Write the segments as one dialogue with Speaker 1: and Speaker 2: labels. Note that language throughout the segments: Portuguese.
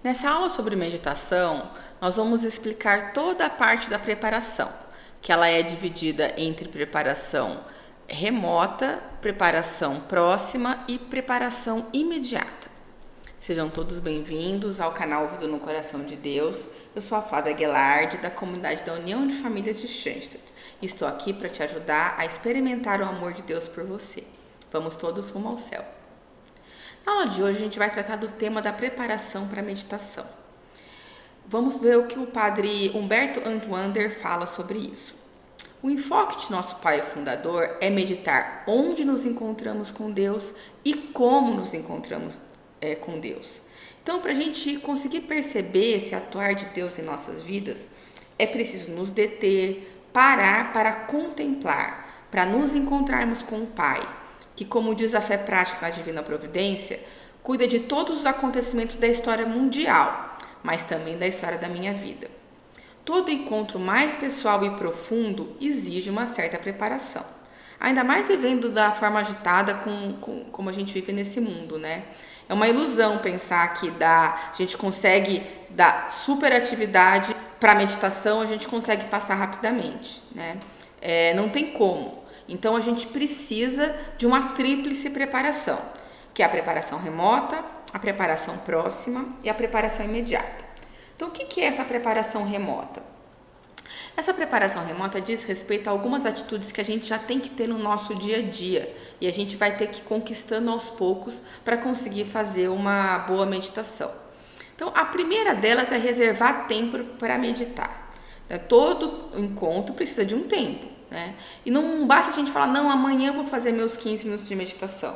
Speaker 1: Nessa aula sobre meditação, nós vamos explicar toda a parte da preparação, que ela é dividida entre preparação remota, preparação próxima e preparação imediata. Sejam todos bem-vindos ao canal Vida no Coração de Deus. Eu sou a Flávia Guelard, da comunidade da União de Famílias de Schanstatt. Estou aqui para te ajudar a experimentar o amor de Deus por você. Vamos todos rumo ao céu. Na aula de hoje a gente vai tratar do tema da preparação para a meditação. Vamos ver o que o padre Humberto Antuander fala sobre isso. O enfoque de nosso pai fundador é meditar onde nos encontramos com Deus e como nos encontramos com Deus. Então, para a gente conseguir perceber esse atuar de Deus em nossas vidas, é preciso nos deter, parar para contemplar, para nos encontrarmos com o Pai, que, como diz a fé prática na Divina Providência, cuida de todos os acontecimentos da história mundial, mas também da história da minha vida. Todo encontro mais pessoal e profundo exige uma certa preparação. Ainda mais vivendo da forma agitada como a gente vive nesse mundo, né? É uma ilusão pensar que a gente consegue da superatividade para a meditação, a gente consegue passar rapidamente, né? Não tem como. Então, a gente precisa de uma tríplice preparação, que é a preparação remota, a preparação próxima e a preparação imediata. Então, o que é essa preparação remota? Essa preparação remota diz respeito a algumas atitudes que a gente já tem que ter no nosso dia a dia e a gente vai ter que ir conquistando aos poucos para conseguir fazer uma boa meditação. Então, a primeira delas é reservar tempo para meditar. Todo encontro precisa de um tempo. Né? E não basta a gente falar, não, amanhã eu vou fazer meus 15 minutos de meditação.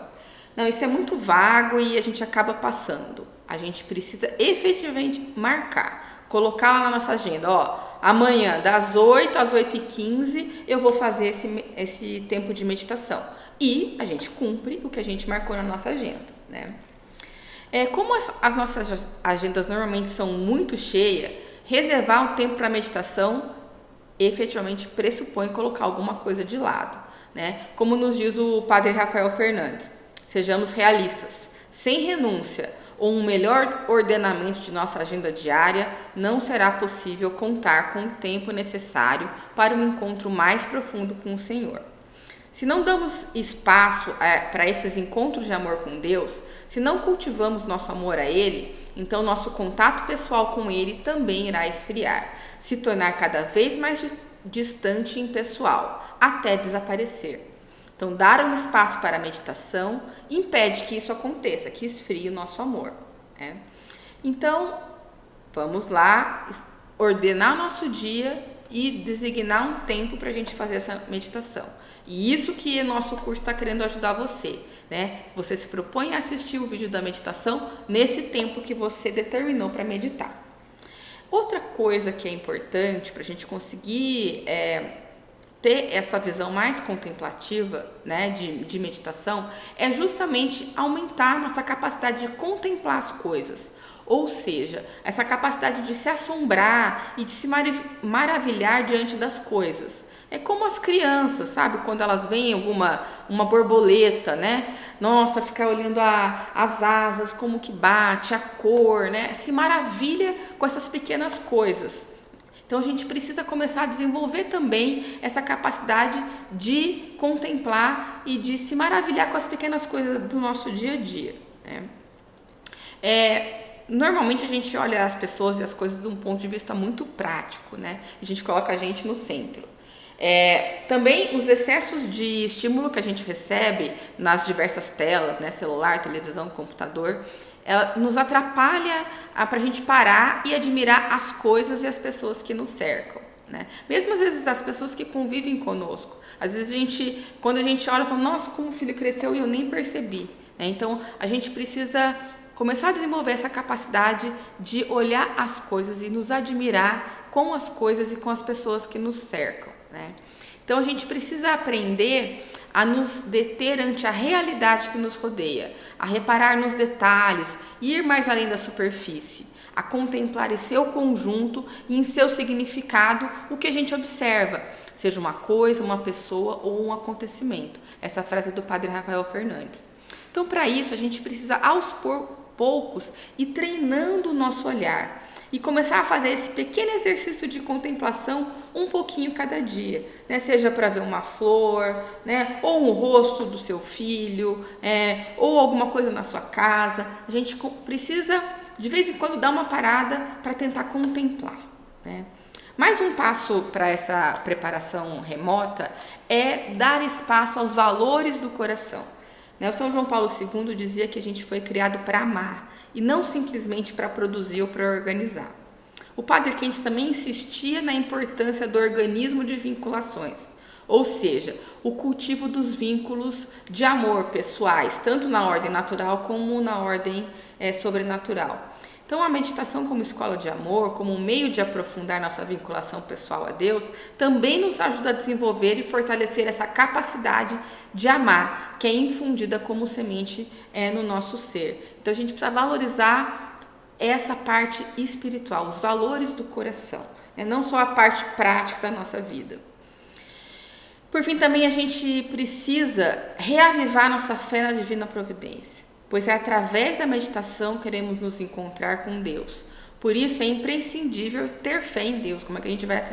Speaker 1: Não, isso é muito vago e a gente acaba passando. A gente precisa efetivamente marcar, colocar lá na nossa agenda, amanhã das 8 às 8h15 eu vou fazer esse tempo de meditação. E a gente cumpre o que a gente marcou na nossa agenda. Né? Como as nossas agendas normalmente são muito cheias, reservar um tempo para meditação efetivamente pressupõe colocar alguma coisa de lado, né? Como nos diz o padre Rafael Fernandes, sejamos realistas, sem renúncia ou um melhor ordenamento de nossa agenda diária, não será possível contar com o tempo necessário para um encontro mais profundo com o Senhor. Se não damos espaço para esses encontros de amor com Deus, se não cultivamos nosso amor a Ele, então nosso contato pessoal com Ele também irá esfriar, se tornar cada vez mais distante e impessoal, até desaparecer. Então, dar um espaço para a meditação impede que isso aconteça, que esfrie o nosso amor. Né? Então, vamos lá ordenar o nosso dia e designar um tempo para a gente fazer essa meditação. E isso que o nosso curso está querendo ajudar você, né? Você se propõe a assistir o vídeo da meditação nesse tempo que você determinou para meditar. Outra coisa que é importante para a gente conseguir ter essa visão mais contemplativa, né, de meditação, é justamente aumentar a nossa capacidade de contemplar as coisas. Ou seja, essa capacidade de se assombrar e de se maravilhar diante das coisas. É como as crianças, sabe? Quando elas veem uma borboleta, né? Nossa, ficar olhando as asas, como que bate, a cor, né? Se maravilha com essas pequenas coisas. Então, a gente precisa começar a desenvolver também essa capacidade de contemplar e de se maravilhar com as pequenas coisas do nosso dia a dia, né? Normalmente a gente olha as pessoas e as coisas de um ponto de vista muito prático, né? A gente coloca a gente no centro. Também os excessos de estímulo que a gente recebe nas diversas telas, né? Celular, televisão, computador, nos atrapalha para a gente parar e admirar as coisas e as pessoas que nos cercam. Né? Mesmo às vezes as pessoas que convivem conosco. Às vezes quando a gente olha, fala, nossa, como o filho cresceu e eu nem percebi. Né? Então a gente precisa começar a desenvolver essa capacidade de olhar as coisas e nos admirar com as coisas e com as pessoas que nos cercam. Né? Então a gente precisa aprender a nos deter ante a realidade que nos rodeia, a reparar nos detalhes, ir mais além da superfície, a contemplar em seu conjunto e em seu significado o que a gente observa, seja uma coisa, uma pessoa ou um acontecimento. Essa frase é do padre Rafael Fernandes. Então, para isso, a gente precisa aos poucos e treinando o nosso olhar. E começar a fazer esse pequeno exercício de contemplação um pouquinho cada dia, né? Seja para ver uma flor, né? Ou um rosto do seu filho, ou alguma coisa na sua casa. A gente precisa, de vez em quando, dar uma parada para tentar contemplar, né? Mais um passo para essa preparação remota é dar espaço aos valores do coração. O São João Paulo II dizia que a gente foi criado para amar e não simplesmente para produzir ou para organizar. O Padre Quente também insistia na importância do organismo de vinculações, ou seja, o cultivo dos vínculos de amor pessoais, tanto na ordem natural como na ordem sobrenatural. Então, a meditação como escola de amor, como um meio de aprofundar nossa vinculação pessoal a Deus, também nos ajuda a desenvolver e fortalecer essa capacidade de amar, que é infundida como semente no nosso ser. Então, a gente precisa valorizar essa parte espiritual, os valores do coração, né? Não só a parte prática da nossa vida. Por fim, também a gente precisa reavivar nossa fé na divina providência, pois é através da meditação que queremos nos encontrar com Deus. Por isso é imprescindível ter fé em Deus. Como é que a gente vai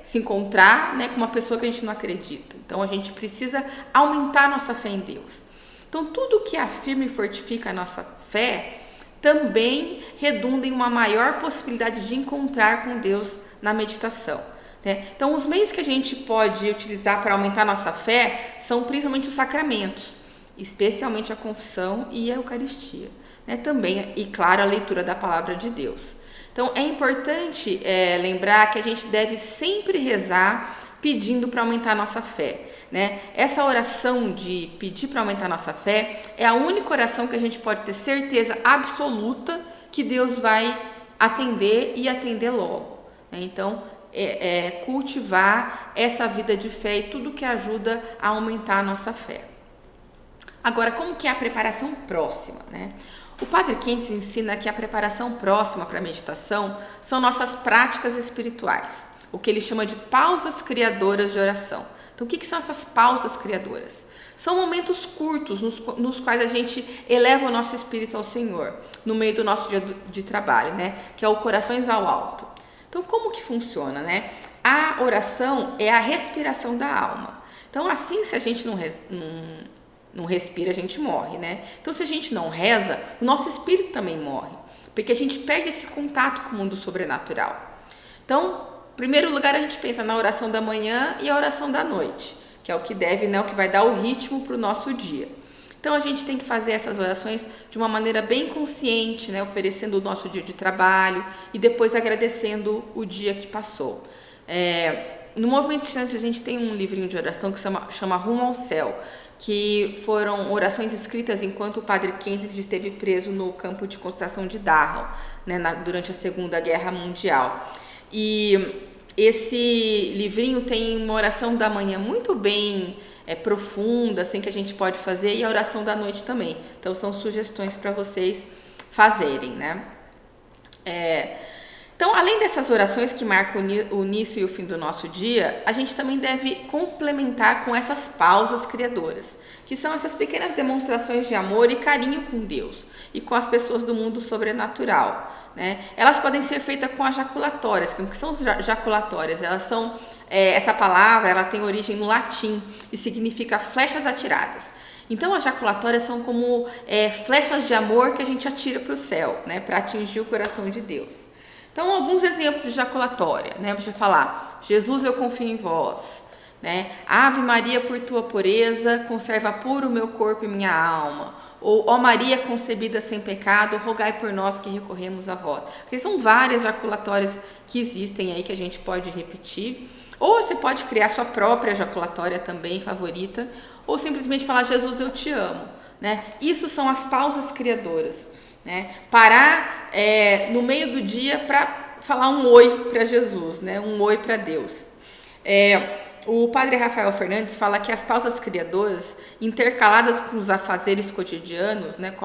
Speaker 1: se encontrar, né, com uma pessoa que a gente não acredita? Então a gente precisa aumentar a nossa fé em Deus. Então tudo que afirma e fortifica a nossa fé também redunda em uma maior possibilidade de encontrar com Deus na meditação, né? Então os meios que a gente pode utilizar para aumentar a nossa fé são principalmente os sacramentos, especialmente a confissão e a Eucaristia, né? Também, e claro, a leitura da Palavra de Deus. Então é importante lembrar que a gente deve sempre rezar pedindo para aumentar a nossa fé, né? Essa oração de pedir para aumentar a nossa fé é a única oração que a gente pode ter certeza absoluta que Deus vai atender e atender logo, né? Então cultivar essa vida de fé e tudo que ajuda a aumentar a nossa fé. Agora, como que é a preparação próxima, né? O Padre Quentes ensina que a preparação próxima para a meditação são nossas práticas espirituais, o que ele chama de pausas criadoras de oração. Então, o que são essas pausas criadoras? São momentos curtos nos quais a gente eleva o nosso espírito ao Senhor, no meio do nosso dia de trabalho, né? Que é o Corações ao Alto. Então, como que funciona, né? A oração é a respiração da alma. Então, assim, se a gente não respira, a gente morre, né? Então, se a gente não reza, o nosso espírito também morre, porque a gente perde esse contato com o mundo sobrenatural. Então, em primeiro lugar, a gente pensa na oração da manhã e a oração da noite, que é o que deve, né, o que vai dar o ritmo para o nosso dia. Então, a gente tem que fazer essas orações de uma maneira bem consciente, né, oferecendo o nosso dia de trabalho e depois agradecendo o dia que passou. No Movimento Distante, a gente tem um livrinho de oração que chama Rumo ao Céu, que foram orações escritas enquanto o Padre Quentes esteve preso no campo de concentração de Dachau, né, durante a Segunda Guerra Mundial. E esse livrinho tem uma oração da manhã muito bem profunda, assim, que a gente pode fazer, e a oração da noite também. Então, são sugestões para vocês fazerem, né? Então, além dessas orações que marcam o início e o fim do nosso dia, a gente também deve complementar com essas pausas criadoras, que são essas pequenas demonstrações de amor e carinho com Deus e com as pessoas do mundo sobrenatural, né? Elas podem ser feitas com as jaculatórias. O que são jaculatórias? Elas são, essa palavra, ela tem origem no latim e significa flechas atiradas. Então, as jaculatórias são como flechas de amor que a gente atira para o céu, né, para atingir o coração de Deus. Então, alguns exemplos de jaculatória, né? Você falar: Jesus, eu confio em vós, né? Ave Maria, por tua pureza, conserva puro o meu corpo e minha alma. Ou, ó Maria concebida sem pecado, rogai por nós que recorremos a vós. Porque são várias jaculatórias que existem aí que a gente pode repetir. Ou você pode criar sua própria jaculatória também, favorita. Ou simplesmente falar: Jesus, eu te amo, né? Isso são as pausas criadoras, né? Parar no meio do dia para falar um oi para Jesus, né? Um oi para Deus. O padre Rafael Fernandes fala que as pausas criadoras, intercaladas com os afazeres cotidianos, né,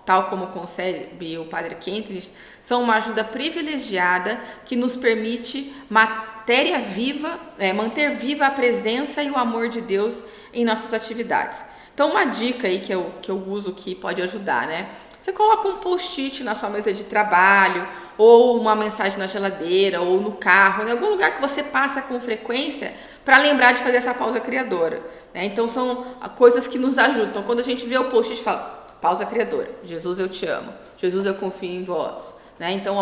Speaker 1: tal como concebe o padre Quentes, são uma ajuda privilegiada que nos permite manter viva a presença e o amor de Deus em nossas atividades. Então, uma dica aí que eu uso que pode ajudar, né? Você coloca um post-it na sua mesa de trabalho, ou uma mensagem na geladeira, ou no carro, em algum lugar que você passa com frequência, para lembrar de fazer essa pausa criadora, né? Então são coisas que nos ajudam. Então quando a gente vê o post-it, fala, pausa criadora, Jesus eu te amo, Jesus eu confio em vós, né? Então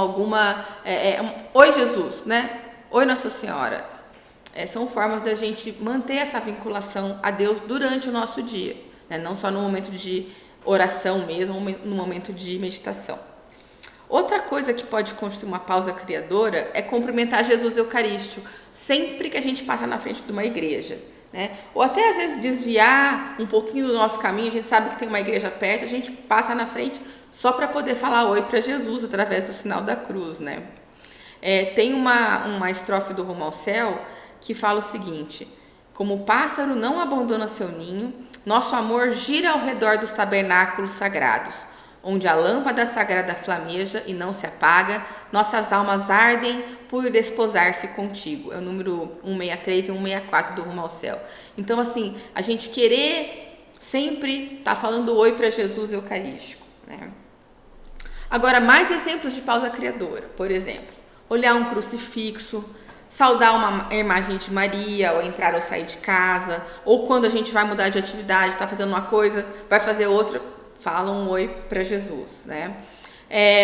Speaker 1: oi Jesus, né? Oi Nossa Senhora. São formas da gente manter essa vinculação a Deus durante o nosso dia, né? Não só no momento de oração mesmo, no momento de meditação. Outra coisa que pode constituir uma pausa criadora é cumprimentar Jesus Eucarístico sempre que a gente passa na frente de uma igreja, né? Ou até às vezes desviar um pouquinho do nosso caminho, a gente sabe que tem uma igreja perto, a gente passa na frente só para poder falar oi para Jesus através do sinal da cruz, né? Tem uma estrofe do Rumo ao Céu que fala o seguinte: como o pássaro não abandona seu ninho, nosso amor gira ao redor dos tabernáculos sagrados, onde a lâmpada sagrada flameja e não se apaga, nossas almas ardem por desposar-se contigo. É o número 163 e 164 do Rumo ao Céu. Então, assim, a gente querer sempre estar falando oi para Jesus Eucarístico, né? Agora, mais exemplos de pausa criadora. Por exemplo, olhar um crucifixo, saudar uma imagem de Maria ao entrar ou sair de casa, ou quando a gente vai mudar de atividade, está fazendo uma coisa, vai fazer outra, fala um oi para Jesus, né?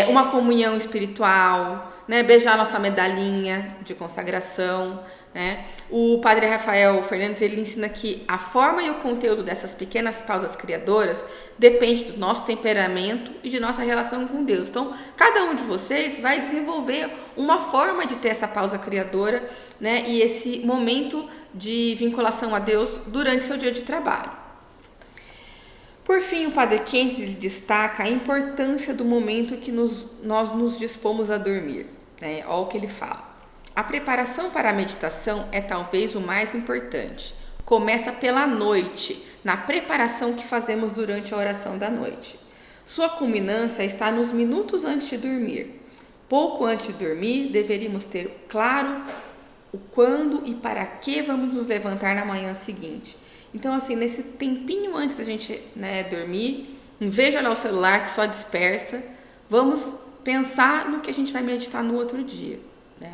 Speaker 1: Uma comunhão espiritual, né? Beijar nossa medalhinha de consagração, né? O padre Rafael Fernandes, ele ensina que a forma e o conteúdo dessas pequenas pausas criadoras depende do nosso temperamento e de nossa relação com Deus. Então, cada um de vocês vai desenvolver uma forma de ter essa pausa criadora, né? E esse momento de vinculação a Deus durante seu dia de trabalho. Por fim, o Padre Keynes destaca a importância do momento que nós nos dispomos a dormir, né? Olha o que ele fala. A preparação para a meditação é talvez o mais importante. Começa pela noite, na preparação que fazemos durante a oração da noite. Sua culminância está nos minutos antes de dormir. Pouco antes de dormir, deveríamos ter claro o quando e para que vamos nos levantar na manhã seguinte. Então, assim, nesse tempinho antes da gente, né, dormir, em vez de olhar o celular que só dispersa, vamos pensar no que a gente vai meditar no outro dia, né?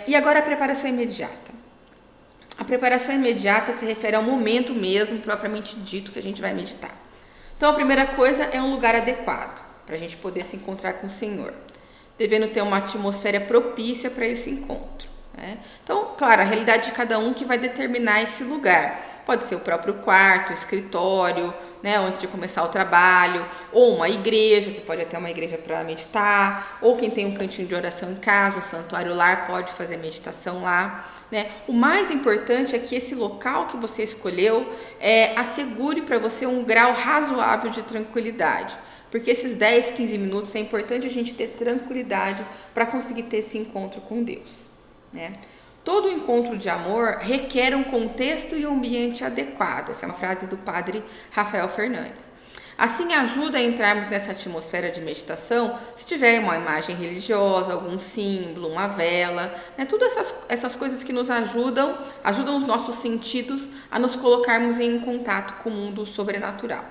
Speaker 1: E agora a preparação imediata. A preparação imediata se refere ao momento mesmo, propriamente dito, que a gente vai meditar. Então, a primeira coisa é um lugar adequado, para a gente poder se encontrar com o Senhor, devendo ter uma atmosfera propícia para esse encontro, né? Então, claro, a realidade de cada um que vai determinar esse lugar. Pode ser o próprio quarto, o escritório, né, antes de começar o trabalho, ou uma igreja, você pode até uma igreja para meditar, ou quem tem um cantinho de oração em casa, um santuário lar, pode fazer meditação lá, né? O mais importante é que esse local que você escolheu assegure para você um grau razoável de tranquilidade, porque esses 10, 15 minutos é importante a gente ter tranquilidade para conseguir ter esse encontro com Deus, né? Todo encontro de amor requer um contexto e um ambiente adequado. Essa é uma frase do padre Rafael Fernandes. Assim, ajuda a entrarmos nessa atmosfera de meditação se tiver uma imagem religiosa, algum símbolo, uma vela, né? Todas essas coisas que nos ajudam os nossos sentidos a nos colocarmos em contato com o mundo sobrenatural.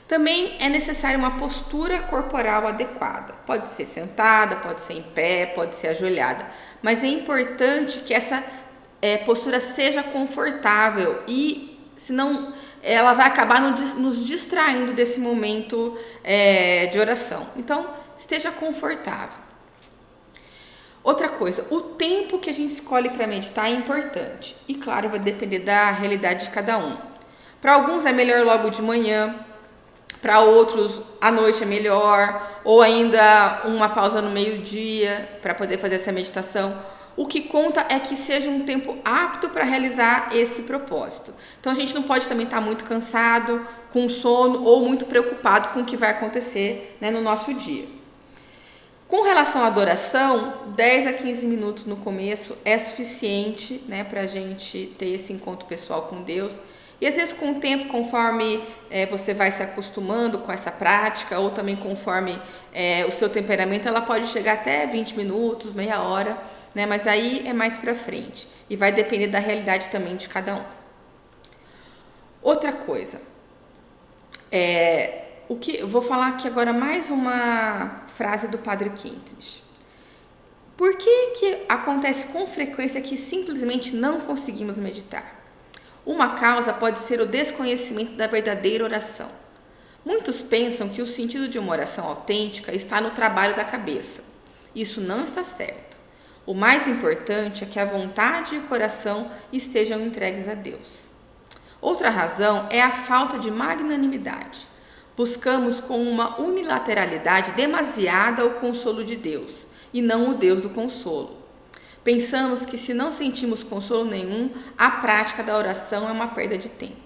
Speaker 1: Também é necessária uma postura corporal adequada. Pode ser sentada, pode ser em pé, pode ser ajoelhada. Mas é importante que essa postura seja confortável e, senão, ela vai acabar nos distraindo desse momento de oração. Então, esteja confortável. Outra coisa, o tempo que a gente escolhe para meditar é importante. E, claro, vai depender da realidade de cada um. Para alguns é melhor logo de manhã, para outros à noite é melhor, ou ainda uma pausa no meio-dia para poder fazer essa meditação. O que conta é que seja um tempo apto para realizar esse propósito. Então a gente não pode também estar muito cansado, com sono ou muito preocupado com o que vai acontecer, né, no nosso dia. Com relação à adoração, 10 a 15 minutos no começo é suficiente, né, para a gente ter esse encontro pessoal com Deus. E às vezes com o tempo, conforme você vai se acostumando com essa prática, ou também conforme o seu temperamento, ela pode chegar até 20 minutos, meia hora, né? Mas aí é mais pra frente. E vai depender da realidade também de cada um. Outra coisa, eu vou falar aqui agora mais uma frase do Padre Quentres. Por que acontece com frequência que simplesmente não conseguimos meditar? Uma causa pode ser o desconhecimento da verdadeira oração. Muitos pensam que o sentido de uma oração autêntica está no trabalho da cabeça. Isso não está certo. O mais importante é que a vontade e o coração estejam entregues a Deus. Outra razão é a falta de magnanimidade. Buscamos com uma unilateralidade demasiada o consolo de Deus, e não o Deus do consolo. Pensamos que se não sentimos consolo nenhum, a prática da oração é uma perda de tempo.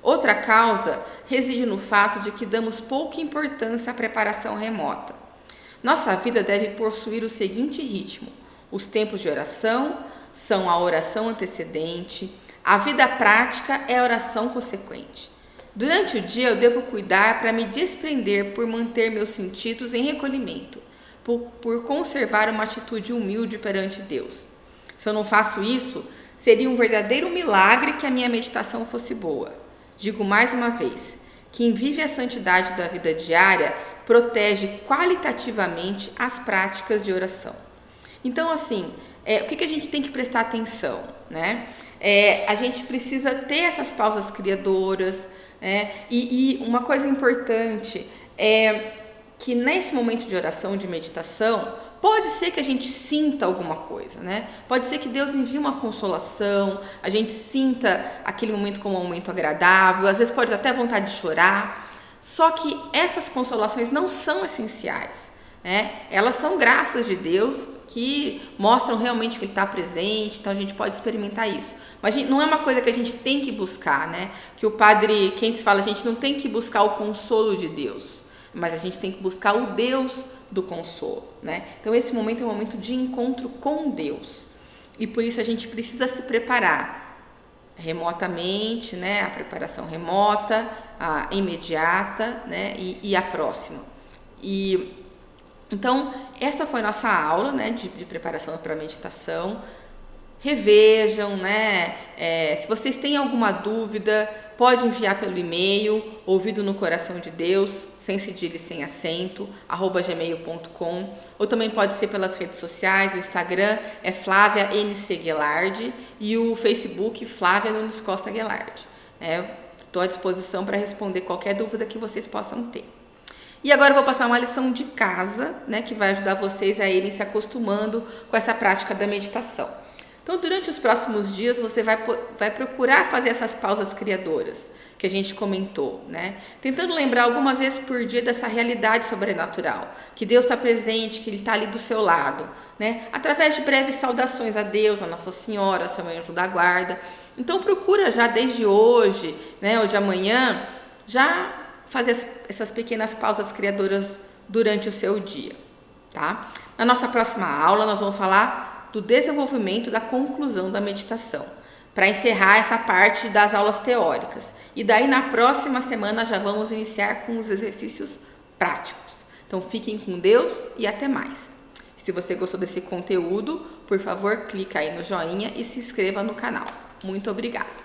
Speaker 1: Outra causa reside no fato de que damos pouca importância à preparação remota. Nossa vida deve possuir o seguinte ritmo: os tempos de oração são a oração antecedente, a vida prática é a oração consequente. Durante o dia eu devo cuidar para me desprender por manter meus sentidos em recolhimento, por conservar uma atitude humilde perante Deus. Se eu não faço isso, seria um verdadeiro milagre que a minha meditação fosse boa. Digo mais uma vez, quem vive a santidade da vida diária protege qualitativamente as práticas de oração. Então, assim, o que a gente tem que prestar atenção, né? A gente precisa ter essas pausas criadoras, e uma coisa importante é que nesse momento de oração, de meditação, pode ser que a gente sinta alguma coisa, né? Pode ser que Deus envie uma consolação, a gente sinta aquele momento como um momento agradável, às vezes pode até vontade de chorar, só que essas consolações não são essenciais, né? Elas são graças de Deus que mostram realmente que Ele está presente, então a gente pode experimentar isso. Mas não é uma coisa que a gente tem que buscar, né? Que o Padre Quentres fala, a gente não tem que buscar o consolo de Deus, mas a gente tem que buscar o Deus do consolo, né? Então esse momento é um momento de encontro com Deus, e por isso a gente precisa se preparar remotamente, né? A preparação remota, a imediata, né? E a próxima. E então essa foi a nossa aula, né? De preparação para a meditação. Revejam, né? Se vocês têm alguma dúvida, pode enviar pelo e-mail ouvido no coração de Deus, sem cedilha e sem acento, @gmail.com, ou também pode ser pelas redes sociais. O Instagram é Flávia NC Guelard e o Facebook Flávia Nunes Costa Guelard. Estou à disposição para responder qualquer dúvida que vocês possam ter. E agora eu vou passar uma lição de casa, né, que vai ajudar vocês a irem se acostumando com essa prática da meditação. Então, durante os próximos dias, você vai procurar fazer essas pausas criadoras que a gente comentou, né? Tentando lembrar algumas vezes por dia dessa realidade sobrenatural, que Deus está presente, que Ele está ali do seu lado, né? Através de breves saudações a Deus, a Nossa Senhora, a seu anjo da guarda. Então, procura já desde hoje, né, ou de amanhã, já fazer essas pequenas pausas criadoras durante o seu dia, tá? Na nossa próxima aula, nós vamos falar do desenvolvimento da conclusão da meditação, para encerrar essa parte das aulas teóricas. E daí, na próxima semana, já vamos iniciar com os exercícios práticos. Então, fiquem com Deus e até mais. Se você gostou desse conteúdo, por favor, clica aí no joinha e se inscreva no canal. Muito obrigada!